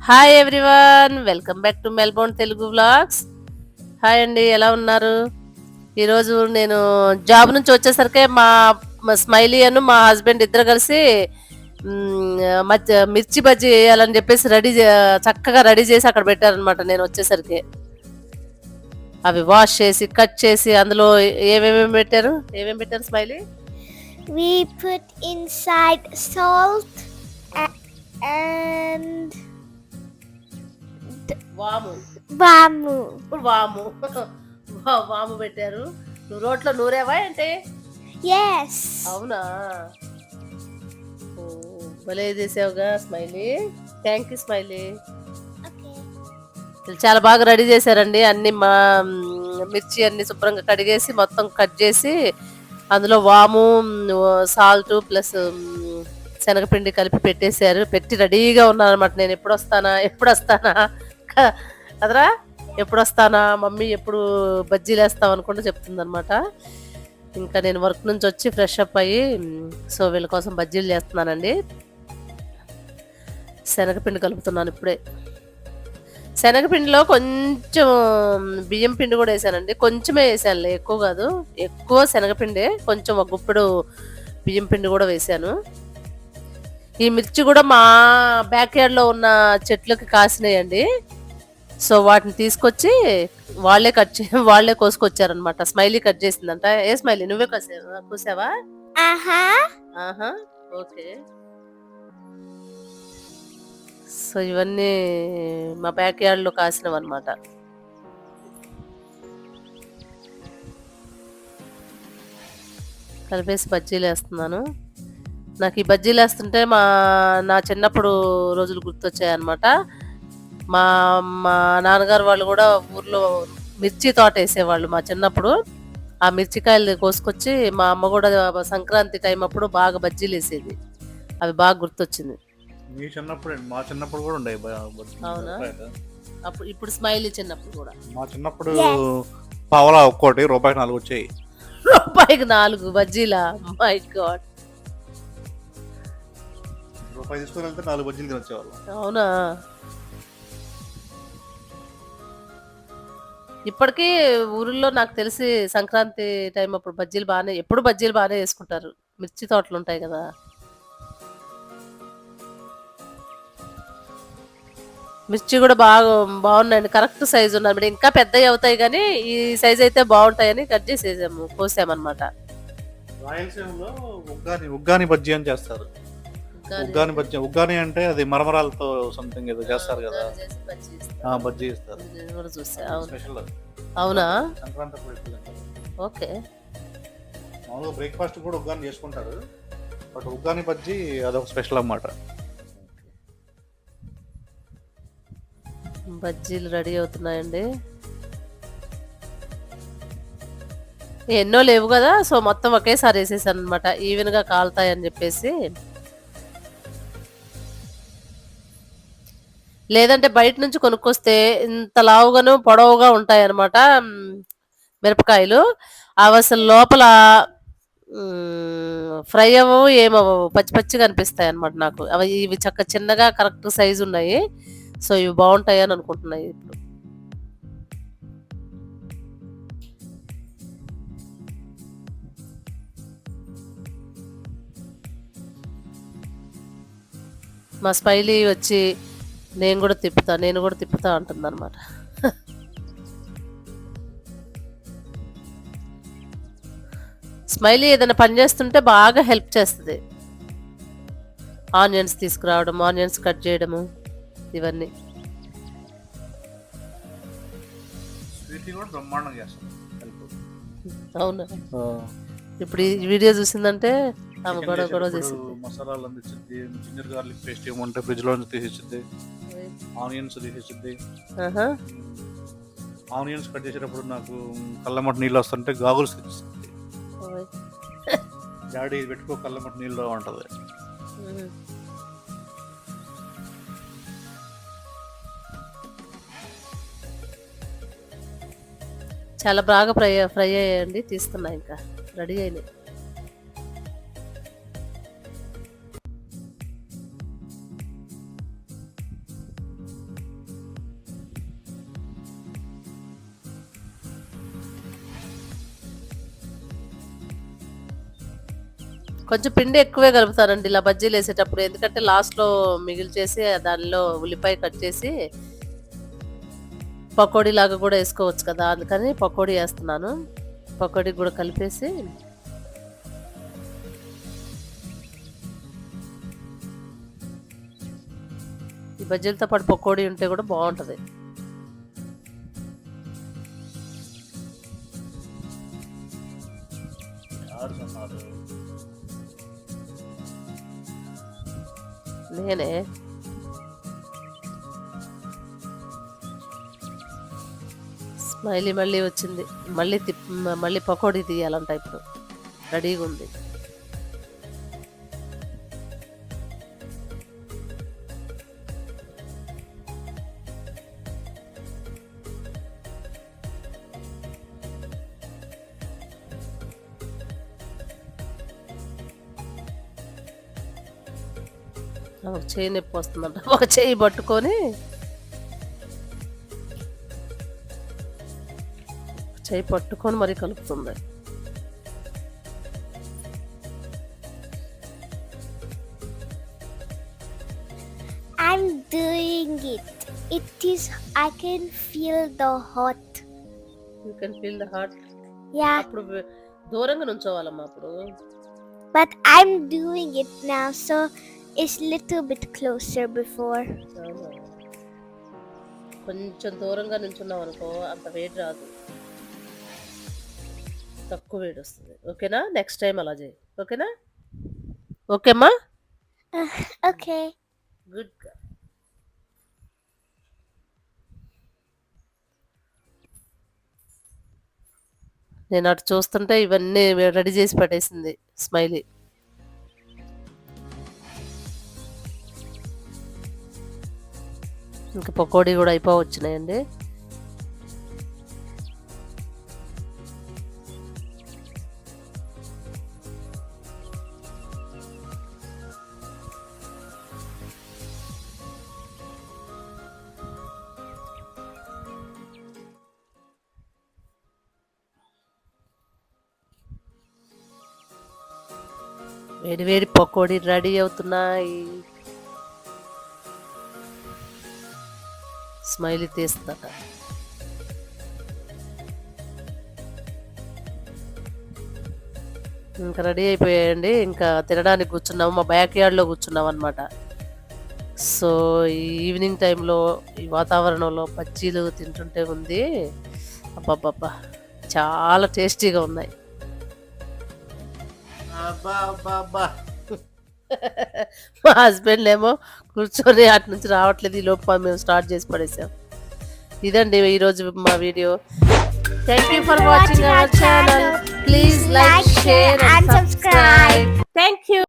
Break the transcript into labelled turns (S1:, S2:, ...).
S1: Hi everyone, welcome back to Melbourne Telugu vlogs. Hi అండి, ఎలా ఉన్నారు? ఈరోజు నేను జాబ్ నుంచి వచ్చేసరికి మా స్మైలీ అను మా హస్బెండ్ ఇద్దరు కలిసి మిర్చి బజ్జీ వేయాలని చెప్పేసి చక్కగా రెడీ చేసి అక్కడ పెట్టారనమాట. నేను వచ్చేసరికి అవి వాష్ చేసి కట్ చేసి అందులో ఏమేమి పెట్టారు smiley?
S2: We put inside salt and
S1: వాము
S2: vamu.
S1: వాము వాము పెట్టారు. నువ్వు రోట్లో నూరేవా ఏంటి?
S2: Yes.
S1: అవునా, భలే చేసావుగా smiley. Thank you smiley.
S2: Okay.
S1: చాలా బాగా రెడీ చేశారండి. అన్ని మిర్చి అన్ని శుభ్రంగా కడిగేసి మొత్తం కట్ చేసి అందులో వాము, సాల్ట్ ప్లస్ శనగపిండి కలిపి పెట్టేశారు. పెట్టి రెడీగా ఉన్నారనమాట. నేను ఎప్పుడు వస్తానా కదరా, ఎప్పుడు వస్తానా మమ్మీ, ఎప్పుడు బజ్జీలు వేస్తాం అనుకుంటూ చెప్తుందనమాట. ఇంకా నేను వర్క్ నుంచి వచ్చి ఫ్రెష్ అప్ అయ్యి సో వీళ్ళ కోసం బజ్జీలు చేస్తున్నానండి. శనగపిండి కలుపుతున్నాను ఇప్పుడే. శనగపిండిలో కొంచెం బియ్యం పిండి కూడా వేసానండి. కొంచెమే వేసానులే, ఎక్కువ కాదు. ఎక్కువ శనగపిండి, కొంచెం ఒక గుప్పెడు బియ్యం పిండి కూడా వేసాను. ఈ మిర్చి కూడా మా బ్యాక్ యార్డ్లో ఉన్న చెట్లకి కాసినాయండి. సో వాటిని తీసుకొచ్చి వాళ్ళే కోసుకొచ్చారనమాట. స్మైలీ కట్ చేసిందంట. ఏ స్మైలీ, నువ్వే కూసావా? ఆహా, ఓకే. సో ఇవన్నీ మా బ్యాక్ యార్డ్లో కాసినవి అనమాట. కలిపేసి బజ్జీలు వేస్తున్నాను. నాకు ఈ బజ్జీలు వేస్తుంటే నా చిన్నప్పుడు రోజులు గుర్తొచ్చాయన్నమాట. మా మా నాన్నగారు వాళ్ళు కూడా ఊర్లో మిర్చి తోట వేసేవాళ్ళు మా చిన్నప్పుడు. ఆ మిర్చికాయలు కోసుకొచ్చి మా అమ్మ కూడా సంక్రాంతి టైం అప్పుడు బాగా బజ్జీలు వేసేది. అవి బాగా గుర్తొచ్చింది.
S3: మా చిన్నప్పుడు కూడా ఉండే.
S1: అవునా, అప్పుడు ఇప్పుడు స్మైలీ చిన్నప్పుడు కూడా.
S3: మా చిన్నప్పుడు పావలా ఒక్కోటి రూపాయికి 4 వచ్చాయి.
S1: రూపాయికి 4 బజ్జీలా? My God.
S3: రూపాయి తీసుకుని వెళ్తే 4 బజ్జీలు తినొచ్చేవాళ్ళు.
S1: అవునా, ఇప్పటికీ ఊరిలో నాకు తెలిసి సంక్రాంతి టైం అప్పుడు ఎప్పుడు బజ్జీలు బాగానే వేసుకుంటారు. మిర్చి తోటలు ఉంటాయి కదా. మిర్చి కూడా బాగున్నాయండి. కరెక్ట్ సైజు ఉన్నాయి. ఇంకా పెద్దవి అవుతాయి కానీ ఈ సైజ్ అయితే బాగుంటాయని కట్ చేసేసాము, కోసామన్నమాట.
S3: రాయలసీమలో ఉగ్గాని బజ్జీ అని చేస్తారు. ఉగ్గాని అంటే అది మరమరాలతో సంథింగ్ ఏదో చేస్తారు కదా, బజ్జీ ఇస్తారు. స్పెషల్.
S1: అవునా,
S3: సంక్రాంతి అప్పుడు ఎక్కువ తింటారు.
S1: ఓకే.
S3: మామూలుగా బ్రేక్ఫాస్ట్ కూడా ఉగ్గాని చేసుకుంటారు, బట్ ఉగ్గాని బజ్జీ అదొక స్పెషల్ అన్నమాట.
S1: బజ్జీలు రెడీ అవుతున్నాయండి. ఎన్నో లేవు కదా, సో మొత్తం ఒకేసారి వేసేసాను అనమాట, ఈవెన్గా కాలుతాయని చెప్పేసి. లేదంటే బయట నుంచి కొనుక్కొస్తే ఇంత లావుగాను పొడవుగా ఉంటాయి అనమాట మిరపకాయలు. అవి అసలు లోపల ఫ్రై అవ్వవు, ఏమవ్వవు, పచ్చి పచ్చిగా అనిపిస్తాయి అనమాట నాకు. ఇవి చిన్నగా కరెక్ట్ సైజు ఉన్నాయి. సో ఇవి బాగుంటాయి అని అనుకుంటున్నాయి ఇప్పుడు. మా స్మైలీ వచ్చి నేను కూడా తిప్పుతా అంటుంది అనమాట. స్మైలీ ఏదైనా పని చేస్తుంటే బాగా హెల్ప్ చేస్తుంది. ఆనియన్స్ తీసుకురావడం, ఆనియన్స్ కట్ చేయడము, ఇవన్నీ. అవునా, ఇప్పుడు ఈ వీడియో చూసిందంటే ఆమె గొడవ చేసింది.
S3: మసాలాలు అందించింది, జింజర్ గార్లిక్ పేస్ట్ ఏమంటే ఫ్రిడ్జ్ లో తీసిచ్చింది, ఆనియన్స్ తీసిచ్చింది. ఆనియన్స్ కట్ చేసేటప్పుడు నాకు కళ్ళమట నీళ్ళు వస్తుంటే గాగుల్స్ తెచ్చిస్తుంది. డాడీ పెట్టుకో, కళ్ళమట నీళ్ళు ఉంటది.
S1: చాలా బాగా ఫ్రై అయ్యాయండి. తీస్తున్నా, ఇంకా రెడీ అయినాయి. కొంచెం పిండి ఎక్కువే కలుపుతానండి ఇలా బజ్జీలు వేసేటప్పుడు, ఎందుకంటే లాస్ట్లో మిగిల్చేసి దానిలో ఉల్లిపాయ కట్ చేసి పకోడీ లాగా కూడా వేసుకోవచ్చు కదా, అందుకని పకోడీ వేస్తున్నాను. పకోడీ కూడా కలిపేసి ఈ బజ్జీలతో పాటు పకోడీ ఉంటే కూడా బాగుంటుంది.
S3: ఆడుతున్నారు.
S1: నేనే స్మైలీ మళ్ళీ వచ్చింది, మళ్ళీ పకోడీ తీయాలంట, ఇప్పుడు రెడీగా ఉంది. ఒక చేయి నొప్పి వస్తుందంట, ఒక చేయి పట్టుకొని మరి కలుపుతుంది.
S2: I'm doing it. It is. I can feel the hot.
S1: You can feel the heart.
S2: Yeah,
S1: అప్పుడు దూరంగా నుంచోవాలమ్మా అప్పుడు.
S2: but I'm doing it now, so it's little bit closer before.
S1: అవునా? కొంచెం దూరంగా నుంచున్నాం అనుకో అంత వేడి రాదు, తక్కువ వేడి వస్తుంది. ఓకేనా? నెక్స్ట్ టైం అలా చేయి. ఓకేనా? ఓకేమ్మా,
S2: Okay.
S1: గుడ్. నేను అటు చూస్తుంటే ఇవన్నీ రెడీ చేసి పెట్టేసింది స్మైలీ. ఇంకా పకోడీ కూడా అయిపోవచ్చినాయండి. వేడి వేడి పకోడీ రెడీ అవుతున్నాయి. స్మైలీ తీస్తుందట. ఇంకా రెడీ అయిపోయాయండి. ఇంకా తినడానికి కూర్చున్నాము, మా బ్యాక్ యార్డ్లో కూర్చున్నాం అనమాట. సో ఈవినింగ్ టైంలో ఈ వాతావరణంలో బజ్జీలు తింటుంటే ఉంది, అబ్బాబ్బా చాలా టేస్టీగా ఉన్నాయి.
S3: అబ్బా అబ్బా అబ్బా.
S1: మా హస్బెండ్ ఏమో కూర్చొని అటు నుంచి రావట్లేదు, ఈ లోపు మేము స్టార్ట్ చేసి పడేసాం. ఇదండి ఈరోజు మా video. Thank you for watching our channel. Please like, share and subscribe. Thank you.